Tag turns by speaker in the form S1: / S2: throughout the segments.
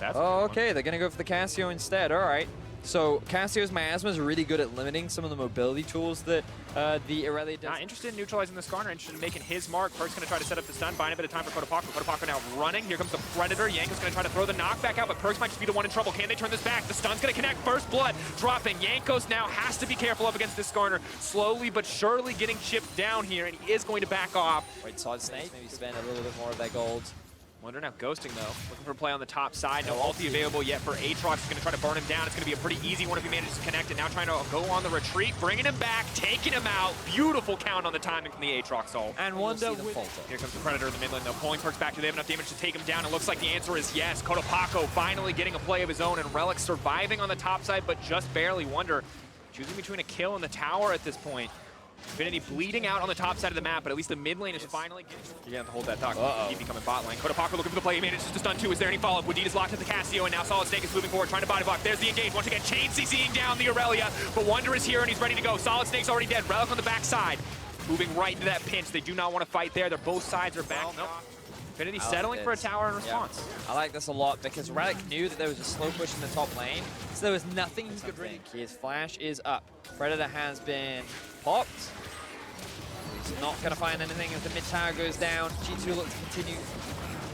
S1: That's
S2: Oh, okay, they're going to go for the Casio instead. All right. So Casio's miasma is really good at limiting some of the mobility tools that the Irelia does.
S1: Not interested in neutralizing the Skarner, interested in making his mark. Perk's going to try to set up the stun, buying a bit of time for Kotopaco. Kotopaco now running. Here comes the Predator. Yanko's going to try to throw the knockback out, but Perks might just be the one in trouble. Can they turn this back? The stun's going to connect. First blood dropping. Yankos now has to be careful up against this Skarner. Slowly but surely getting chipped down here, and he is going to back off.
S2: Wait, Solid Snake, maybe spend a little bit more of their gold.
S1: Wonder now ghosting though. Looking for a play on the top side. No ulti available yet for Aatrox. He's going to try to burn him down. It's going to be a pretty easy one if he manages to connect it. Now trying to go on the retreat, bringing him back, taking him out. Beautiful count on the timing from the Aatrox ult.
S2: And Wonder
S1: Here comes the Predator in the mid lane though. Pulling Perks back. Do they have enough damage to take him down? It looks like the answer is yes. Kotopaco finally getting a play of his own, and Relic surviving on the top side, but just barely. Wonder choosing between a kill and the tower at this point. Infinity bleeding out on the top side of the map, but at least the mid lane is finally getting... You're going to have to hold that thought. Keep becoming bot lane. Kotopaco looking for the play. He manages to stun 2. Is there any follow-up? Wadid is locked at the Casio, and now Solid Snake is moving forward, trying to body block. There's the engage. Once again, Chain CCing down the Aurelia, but Wonder is here, and he's ready to go. Solid Snake's already dead. Relic on the backside. Moving right into that pinch. They do not want to fight there. They're both sides are back. Nope. Infinity settling for a tower in response.
S2: Yeah. I like this a lot because Relic knew that there was a slow push in the top lane, so there was nothing he could really... His flash is up. Predator has been popped. He's not going to find anything as the mid tower goes down. G2 looks to continue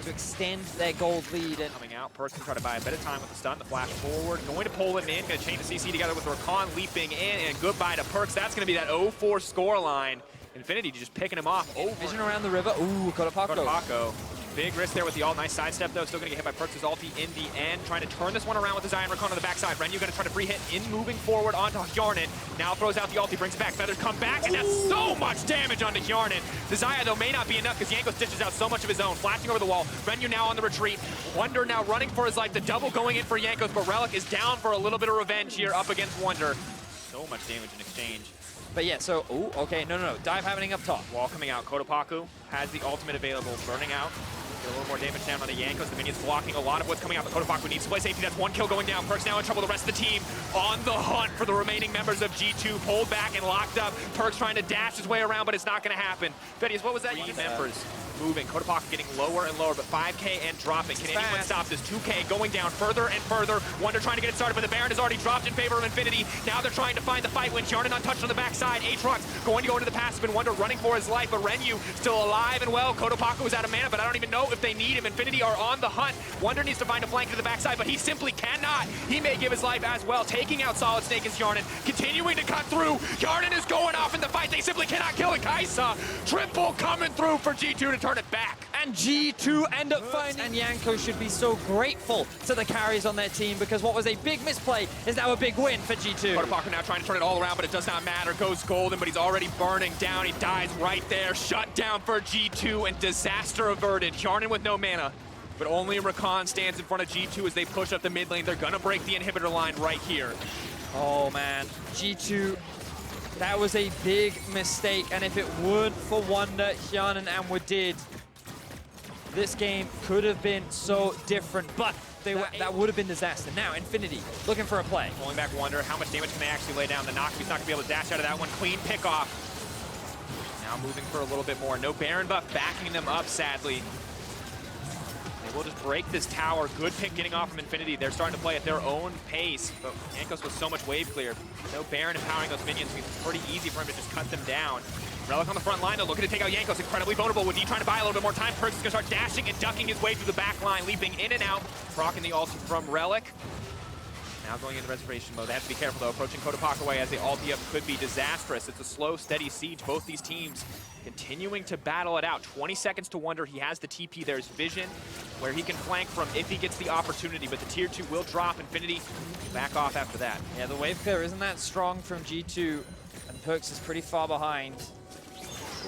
S2: to extend their gold lead. And
S1: coming out, Perks can try to buy a bit of time with the stun, the flash forward, going to pull him in, going to chain the CC together with Rakan leaping in, and goodbye to Perks. That's going to be that 0-4 scoreline. Infinity just picking him off.
S2: Vision around the river. Ooh,
S1: Kotopaco. Big risk there with the ult. Nice sidestep though. Still going to get hit by Perks' ulti in the end. Trying to turn this one around with his Iron Rakan on the backside. Renyu going to try to free hit in moving forward onto Hjarnan. Now throws out the ulti, brings it back. Feathers come back, and that's so much damage onto Hjarnan. Desire though may not be enough because Yanko stitches out so much of his own. Flashing over the wall. Renyu now on the retreat. Wonder now running for his life. The double going in for Yankos, but Relic is down for a little bit of revenge here up against Wonder. So much damage in exchange.
S2: But yeah, so, ooh, okay, no. Dive happening up top.
S1: Wall coming out. Kotopaco has the ultimate available. Burning out. Get a little more damage down on the Yankos. The minions blocking a lot of what's coming out, but Kotopaco needs to play safety. That's 1 kill going down. Perks now in trouble. The rest of the team on the hunt for the remaining members of G2. Pulled back and locked up. Perks trying to dash his way around, but it's not going to happen. Betty's, what was that? 3 members moving. Kotopaco getting lower and lower, but 5K and dropping. Can anyone stop this? 2K going down further and further. Wonder trying to get it started, but the Baron has already dropped in favor of Infinity. Now they're trying to find the fight when Hjarnan untouched on the backside. Aatrox going to go into the passive, and Wonder running for his life, but Renyu still alive and well. Kotopaco is out of mana, but I don't even know if they need him. Infinity are on the hunt. Wonder needs to find a flank to the backside, but he simply cannot. He may give his life as well, taking out Solid Snake as Hjarnan, continuing to cut through. Hjarnan is going off in the fight. They simply cannot kill it. Kaisa, triple coming through for G2 to turn it back.
S2: And G2 end up finding, and Yanko should be so grateful to the carries on their team because what was a big misplay is now a big win for G2.
S1: Kotopaco now trying to turn it all around, but it does not matter. Goes golden, but he's already burning down. He dies right there. Shut down for G2 and disaster averted. Hjarnan with no mana, but only Rakan stands in front of G2 as they push up the mid lane. They're gonna break the inhibitor line right here.
S2: Oh man, G2, that was a big mistake, and if it weren't for Wonder, Hjarnan, and Wadid, this game could have been so different, but that would have been disaster. Now, Infinity looking for a play.
S1: Pulling back Wonder, how much damage can they actually lay down? The Naki's not gonna be able to dash out of that one. Clean pick off. Now moving for a little bit more. No Baron buff backing them up, sadly. They will just break this tower. Good pick getting off from Infinity. They're starting to play at their own pace, but Yankos with so much wave clear. No Baron empowering those minions means it's pretty easy for him to just cut them down. Relic on the front line, though, looking to take out Yankos, incredibly vulnerable. Wadid trying to buy a little bit more time. Perks is going to start dashing and ducking his way through the back line, leaping in and out, proccing the ulti from Relic. Now going into reservation mode. They have to be careful, though. Approaching Kotopaco away as the ulti up could be disastrous. It's a slow, steady siege. Both these teams continuing to battle it out. 20 seconds to Wonder. He has the TP. There's vision where he can flank from if he gets the opportunity, but the tier 2 will drop. Infinity back off after that.
S2: Yeah, the wave clear isn't that strong from G2, and Perks is pretty far behind.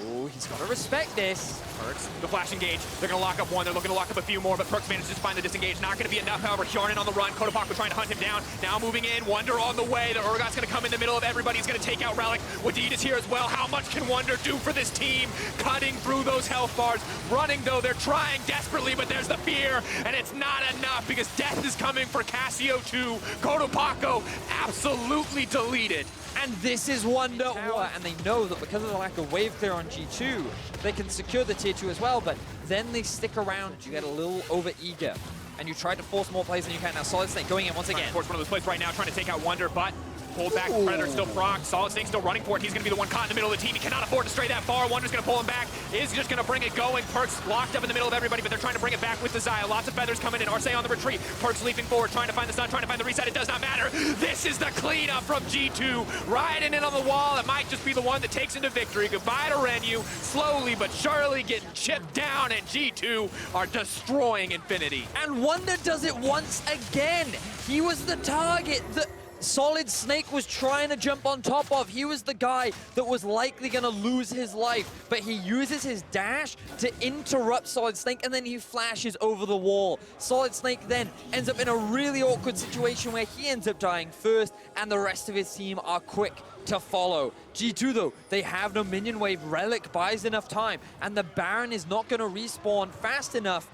S2: Oh, he's got to respect this.
S1: Perks, the flash engage. They're going to lock up one. They're looking to lock up a few more, but Perks manages to find the disengage. Not going to be enough, however. Hjarnan on the run. Kotopaco trying to hunt him down. Now moving in. Wonder on the way. The Urgot's going to come in the middle of everybody. He's going to take out Relic. Wadid is here as well. How much can Wonder do for this team? Cutting through those health bars. Running, though. They're trying desperately, but there's the fear, and it's not enough because death is coming for Casio 2. Kotopaco absolutely deleted.
S2: And this is Wonder, and they know that because of the lack of wave clear on G2, they can secure the tier 2 as well, but then they stick around. You get a little over eager. and you try to force more plays than you can. Now Solid Snake going in once again.
S1: Force one of those plays right now, trying to take out Wonder, but pulled back. The Predator still proc. Solid Snake still running for it. He's going to be the one caught in the middle of the team. He cannot afford to stray that far. Wonder's going to pull him back. Is just going to bring it going. Perks locked up in the middle of everybody, but they're trying to bring it back with the Xayah. Lots of feathers coming in. Arce on the retreat. Perks leaping forward, trying to find the stun, trying to find the reset. It does not matter. This is the cleanup from G2. Riding in on the wall. It might just be the one that takes into victory. Goodbye to Renyu. Slowly but surely getting chipped down, and G2 are destroying Infinity.
S2: And Wonder does it once again. He was the target that Solid Snake was trying to jump on top of. He was the guy that was likely going to lose his life, but he uses his dash to interrupt Solid Snake, and then he flashes over the wall. Solid Snake then ends up in a really awkward situation where he ends up dying first, and the rest of his team are quick to follow. G2 though, they have no minion wave. Relic buys enough time, and the Baron is not going to respawn fast enough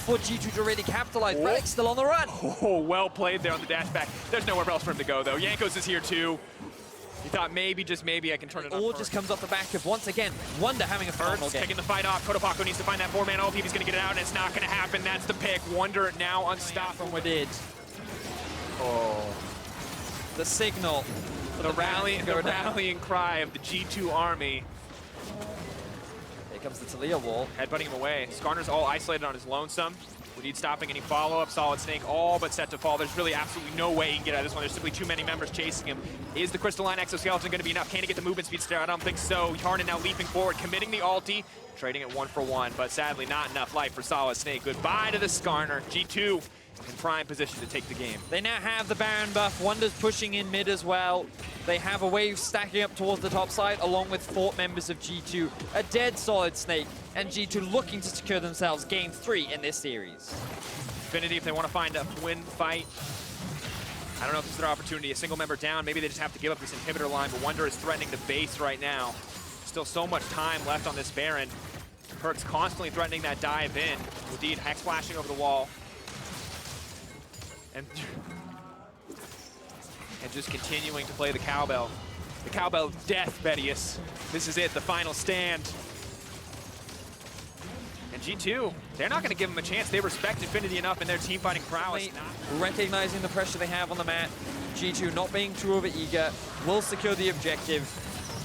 S2: for G2 to really capitalize. Relic's still on the run.
S1: Oh, well played there on the dash back. There's nowhere else for him to go though. Jankos is here too. He thought maybe, just maybe, I can turn it on.
S2: All just comes off the back of, once again, Wonder having a phenomenal game.
S1: Taking the fight off. Kotopaku needs to find that 4-man ult. He's going to get it out, and it's not going to happen. That's the pick. Wonder now unstopped from within. Oh.
S2: The signal.
S1: The rallying cry of the G2 army.
S2: Here comes the Talia wall.
S1: Headbutting him away. Skarner's all isolated on his lonesome. We need stopping any follow-up. Solid Snake all but set to fall. There's really absolutely no way he can get out of this one. There's simply too many members chasing him. Is the Crystalline Exoskeleton going to be enough? Can he get the movement speed still? I don't think so. Yarnan now leaping forward, committing the ulti, trading it 1-for-1, but sadly not enough life for Solid Snake. Goodbye to the Skarner. G2 in prime position to take the game.
S2: They now have the Baron buff. Wonder's pushing in mid as well. They have a wave stacking up towards the top side, along with 4 members of G2. A dead Solid Snake, and G2 looking to secure themselves game 3 in this series.
S1: Infinity, if they want to find a win fight, I don't know if this is their opportunity. A single member down, maybe they just have to give up this inhibitor line, but Wonder is threatening the base right now. Still so much time left on this Baron. Perks constantly threatening that dive in. Indeed, Hex flashing over the wall. And just continuing to play the cowbell. The cowbell of death, Betius. This is it, the final stand. And G2, they're not going to give him a chance. They respect Infinity enough in their team fighting prowess.
S2: Recognizing the pressure they have on the mat, G2 not being too overeager, will secure the objective.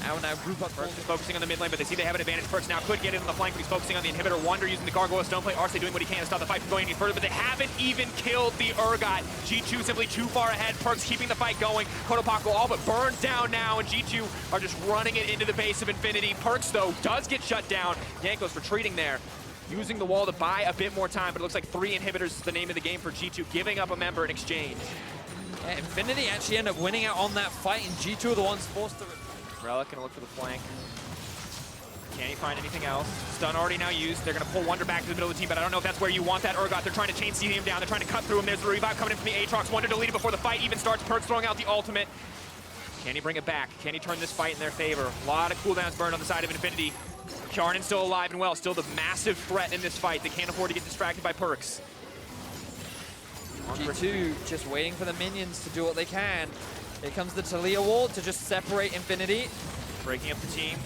S2: And now group up.
S1: Perks is focusing on the mid lane, but they see they have an advantage. Perks now could get in on the flank, but he's focusing on the inhibitor. Wonder using the Gargoyle Stoneplay. Arce doing what he can to stop the fight from going any further, but they haven't even killed the Urgot. G2 simply too far ahead. Perks keeping the fight going. Kotopaku all but burned down now, and G2 are just running it into the base of Infinity. Perks, though, does get shut down. Jankos retreating there, using the wall to buy a bit more time, but it looks like 3 inhibitors is the name of the game for G2, giving up a member in exchange.
S2: Yeah, Infinity actually end up winning out on that fight, and G2 are the ones forced to...
S1: Relic gonna look for the flank. Can he find anything else? Stun already now used. They're gonna pull Wonder back to the middle of the team, but I don't know if that's where you want that Urgot. They're trying to chain CD him down. They're trying to cut through him. There's the revive coming in from the Aatrox. Wonder deleted before the fight even starts. Perks throwing out the ultimate. Can he bring it back? Can he turn this fight in their favor? A lot of cooldowns burned on the side of Infinity. Yarnan still alive and well. Still the massive threat in this fight. They can't afford to get distracted by Perks.
S2: G2 just waiting for the minions to do what they can. Here comes the Talia wall to just separate Infinity.
S1: Breaking up the team.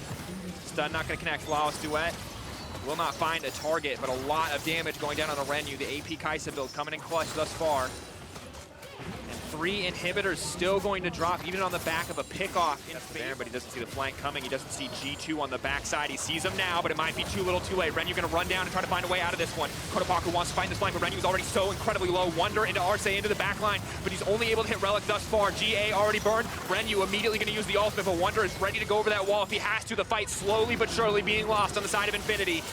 S1: Stun not going to connect. Flawless Duet. Will not find a target, but a lot of damage going down on the Renyu. The AP Kaisa build coming in clutch thus far. And 3 inhibitors still going to drop, even on the back of a pickoff in there, but he doesn't see the flank coming. He doesn't see G2 on the backside. He sees him now, but it might be too little too late. Renyu going to run down and try to find a way out of this one. Kotopaku wants to find this flank, but Renyu's already so incredibly low. Wonder into Arce into the back line, but he's only able to hit Relic thus far. GA already burned. Renyu immediately going to use the ultimate, but Wonder is ready to go over that wall if he has to. The fight slowly but surely being lost on the side of Infinity.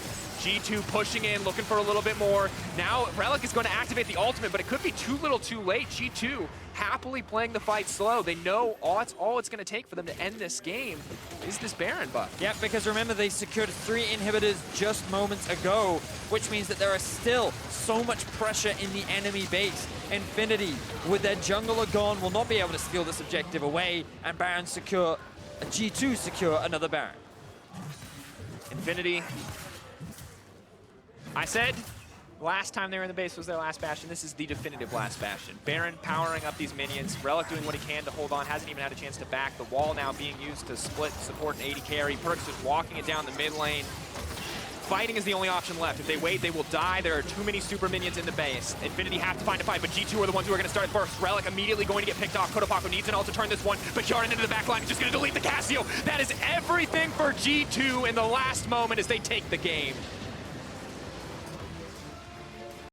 S1: G2 pushing in, looking for a little bit more. Now Relic is going to activate the ultimate, but it could be too little too late. G2 happily playing the fight slow. They know all it's going to take for them to end this game is this Baron buff.
S2: Yeah, because remember, they secured 3 inhibitors just moments ago, which means that there is still so much pressure in the enemy base. Infinity, with their jungler gone, will not be able to steal this objective away, and Baron secure, G2 secure another Baron.
S1: Infinity, I said last time they were in the base was their last bastion. This is the definitive last bastion. Baron powering up these minions. Relic doing what he can to hold on. Hasn't even had a chance to back. The wall now being used to split, support, and AD carry. Perks just walking it down the mid lane. fighting is the only option left. If they wait, they will die. There are too many super minions in the base. Infinity have to find a fight, but G2 are the ones who are going to start it first. Relic immediately going to get picked off. Kotopaku needs an ult to turn this one, but Kjaran into the back line is just going to delete the Cassio. That is everything for G2 in the last moment as they take the game.